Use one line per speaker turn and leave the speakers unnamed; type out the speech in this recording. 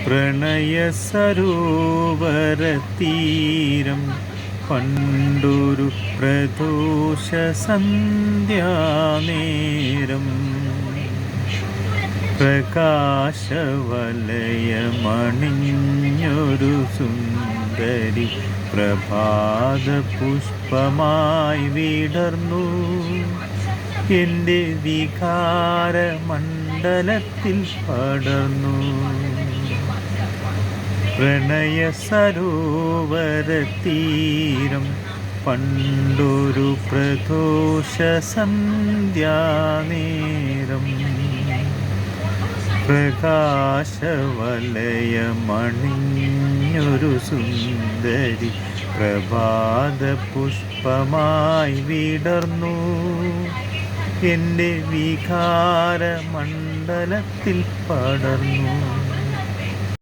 പ്രണയസരോവരതീരം പണ്ടൊരു പ്രദോഷ സന്ധ്യാനേരം പ്രകാശവലയമണിഞ്ഞൊരു സുന്ദരി പ്രഭാത പുഷ്പമായി വിടർന്നു എൻ്റെ വികാരമണ്ഡലത്തിൽ പടർന്നു. പ്രണയസരോവരതീരം പണ്ടൊരു പ്രദോഷ സന്ധ്യാനേരം പ്രകാശവലയമണിഞ്ഞൊരു സുന്ദരി പ്രഭാത പുഷ്പമായി വിടർന്നു എൻ്റെ വികാരമണ്ഡലത്തിൽ പടർന്നു.